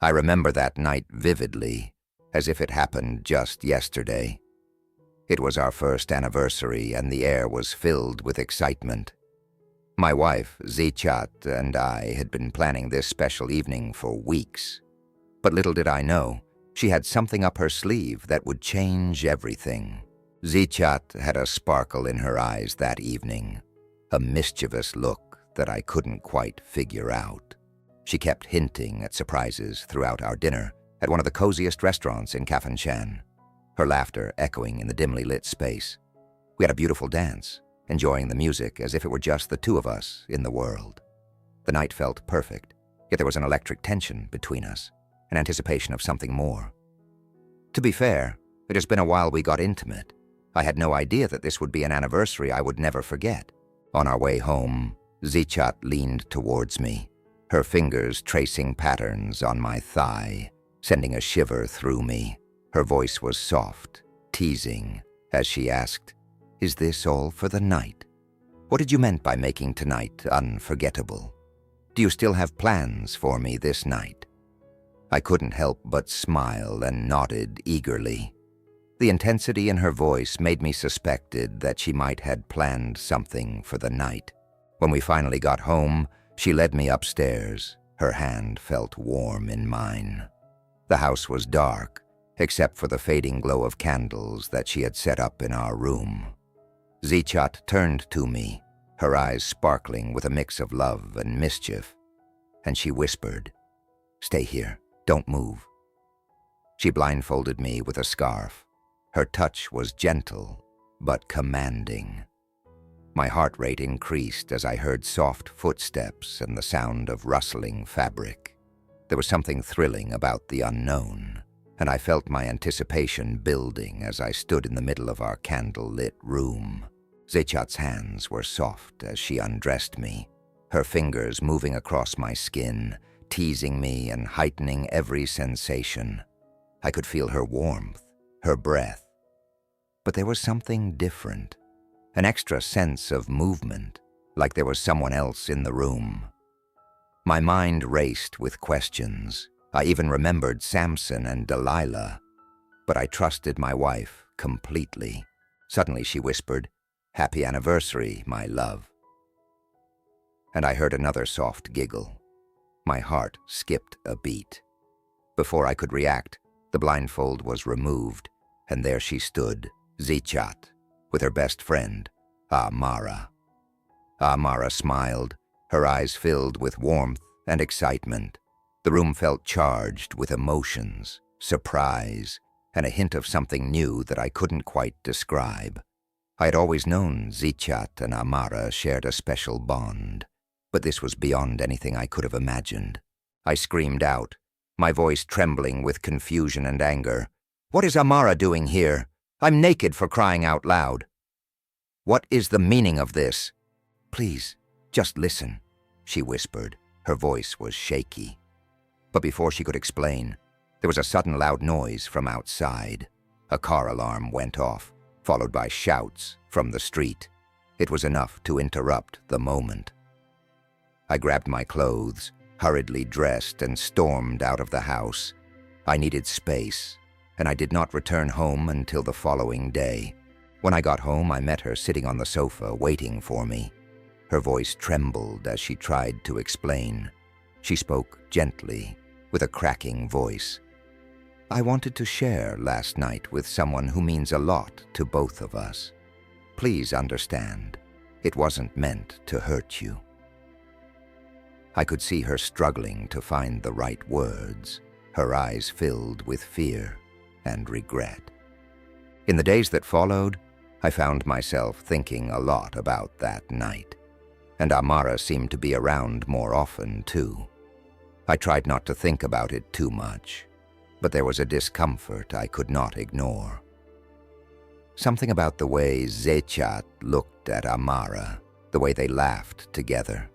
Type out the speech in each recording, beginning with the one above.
I remember that night vividly, as if it happened just yesterday. It was our first anniversary and the air was filled with excitement. My wife, Zichat, and I had been planning this special evening for weeks. But little did I know, she had something up her sleeve that would change everything. Zichat had a sparkle in her eyes that evening, a mischievous look that I couldn't quite figure out. She kept hinting at surprises throughout our dinner at one of the coziest restaurants in Kafanchan, her laughter echoing in the dimly lit space. We had a beautiful dance, enjoying the music as if it were just the two of us in the world. The night felt perfect, yet there was an electric tension between us, an anticipation of something more. To be fair, it has been a while we got intimate. I had no idea that this would be an anniversary I would never forget. On our way home, Zichat leaned towards me, her fingers tracing patterns on my thigh, sending a shiver through me. Her voice was soft, teasing, as she asked, "Is this all for the night? What did you mean by making tonight unforgettable? Do you still have plans for me this night?" I couldn't help but smile and nodded eagerly. The intensity in her voice made me suspected that she might had planned something for the night. When we finally got home, she led me upstairs. Her hand felt warm in mine. The house was dark, except for the fading glow of candles that she had set up in our room. Zichat turned to me, her eyes sparkling with a mix of love and mischief, and she whispered, "Stay here, don't move." She blindfolded me with a scarf. Her touch was gentle, but commanding. My heart rate increased as I heard soft footsteps and the sound of rustling fabric. There was something thrilling about the unknown, and I felt my anticipation building as I stood in the middle of our candle-lit room. Zichat's hands were soft as she undressed me, her fingers moving across my skin, teasing me and heightening every sensation. I could feel her warmth, her breath. But there was something different, an extra sense of movement, like there was someone else in the room. My mind raced with questions. I even remembered Samson and Delilah, but I trusted my wife completely. Suddenly she whispered, "Happy anniversary, my love." And I heard another soft giggle. My heart skipped a beat. Before I could react, the blindfold was removed, and there she stood, Zichat, with her best friend, Amara. Amara smiled, her eyes filled with warmth and excitement. The room felt charged with emotions, surprise, and a hint of something new that I couldn't quite describe. I had always known Zichat and Amara shared a special bond, but this was beyond anything I could have imagined. I screamed out, my voice trembling with confusion and anger. "What is Amara doing here? I'm naked, for crying out loud. What is the meaning of this?" "Please, just listen," she whispered. Her voice was shaky. But before she could explain, there was a sudden loud noise from outside. A car alarm went off, followed by shouts from the street. It was enough to interrupt the moment. I grabbed my clothes, hurriedly dressed, and stormed out of the house. I needed space, and I did not return home until the following day. When I got home, I met her sitting on the sofa waiting for me. Her voice trembled as she tried to explain. She spoke gently, with a cracking voice. "I wanted to share last night with someone who means a lot to both of us. Please understand, it wasn't meant to hurt you." I could see her struggling to find the right words, her eyes filled with fear and regret. In the days that followed, I found myself thinking a lot about that night, and Amara seemed to be around more often too. I tried not to think about it too much, but there was a discomfort I could not ignore. Something about the way Zichat looked at Amara, the way they laughed together.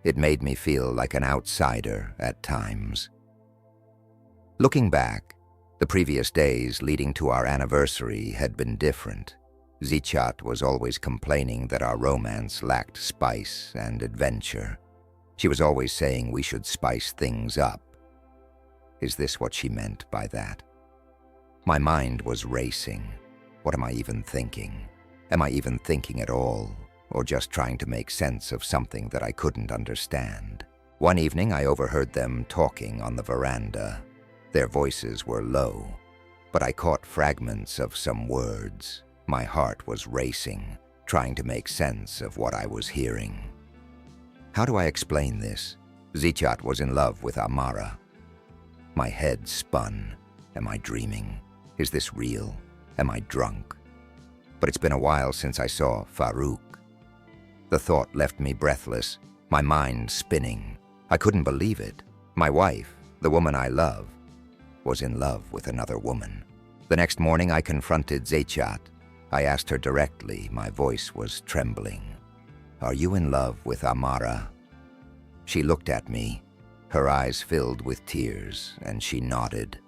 It made me feel like an outsider at times. Looking back, the previous days leading to our anniversary had been different. Zichat was always complaining that our romance lacked spice and adventure. She was always saying we should spice things up. Is this what she meant by that? My mind was racing. What am I even thinking? Am I even thinking at all, or just trying to make sense of something that I couldn't understand? One evening, I overheard them talking on the veranda. Their voices were low, but I caught fragments of some words. My heart was racing, trying to make sense of what I was hearing. How do I explain this? Zichat was in love with Amara. My head spun. Am I dreaming? Is this real? Am I drunk? But it's been a while since I saw Farouk. The thought left me breathless, my mind spinning. I couldn't believe it. My wife, the woman I love, was in love with another woman. The next morning I confronted Zichat. I asked her directly, my voice was trembling. "Are you in love with Amara?" She looked at me, her eyes filled with tears, and she nodded.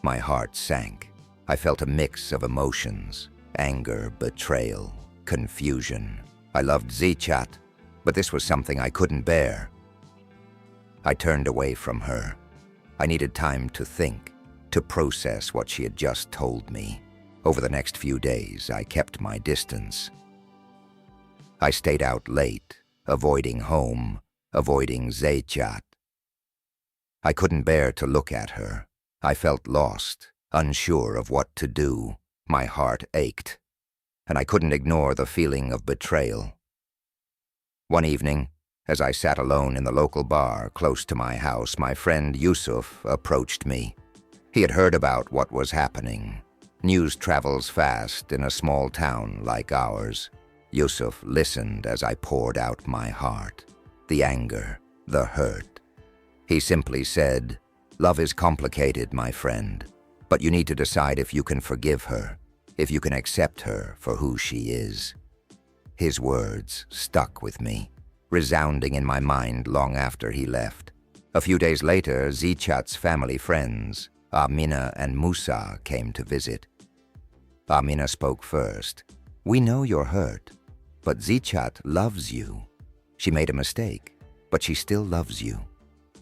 My heart sank. I felt a mix of emotions, anger, betrayal, confusion. I loved Zichat, but this was something I couldn't bear. I turned away from her. I needed time to think, to process what she had just told me. Over the next few days, I kept my distance. I stayed out late, avoiding home, avoiding Zichat. I couldn't bear to look at her. I felt lost, unsure of what to do. My heart ached, and I couldn't ignore the feeling of betrayal. One evening, as I sat alone in the local bar close to my house, my friend Yusuf approached me. He had heard about what was happening. News travels fast in a small town like ours. Yusuf listened as I poured out my heart, the anger, the hurt. He simply said, "Love is complicated, my friend, but you need to decide if you can forgive her, if you can accept her for who she is." His words stuck with me, resounding in my mind long after he left. A few days later, Zichat's family friends, Amina and Musa, came to visit. Amina spoke first. "We know you're hurt, but Zichat loves you. She made a mistake, but she still loves you.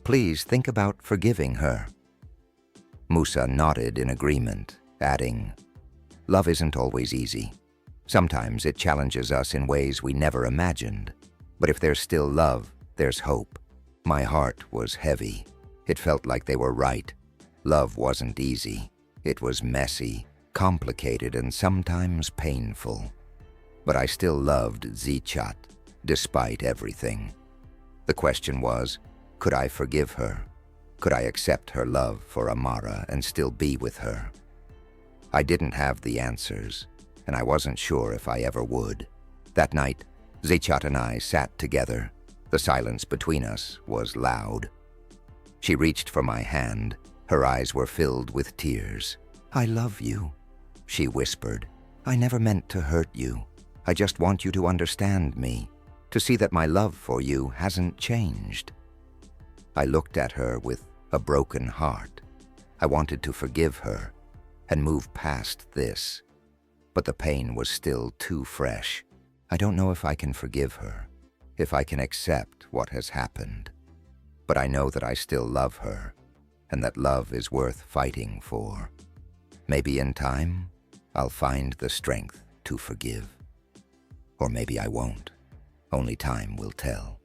Please think about forgiving her." Musa nodded in agreement, adding, "Love isn't always easy. Sometimes it challenges us in ways we never imagined. But if there's still love, there's hope." My heart was heavy. It felt like they were right. Love wasn't easy. It was messy, complicated, and sometimes painful. But I still loved Zichat, despite everything. The question was, could I forgive her? Could I accept her love for Amara and still be with her? I didn't have the answers, and I wasn't sure if I ever would. That night, Zichat and I sat together. The silence between us was loud. She reached for my hand. Her eyes were filled with tears. "I love you," she whispered. "I never meant to hurt you. I just want you to understand me, to see that my love for you hasn't changed." I looked at her with a broken heart. I wanted to forgive her and move past this, but the pain was still too fresh. I don't know if I can forgive her, if I can accept what has happened, but I know that I still love her and that love is worth fighting for. Maybe in time, I'll find the strength to forgive. Or maybe I won't. Only time will tell.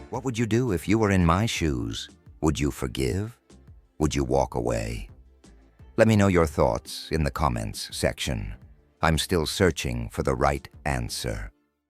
What would you do if you were in my shoes? Would you forgive? Would you walk away? Let me know your thoughts in the comments section. I'm still searching for the right answer.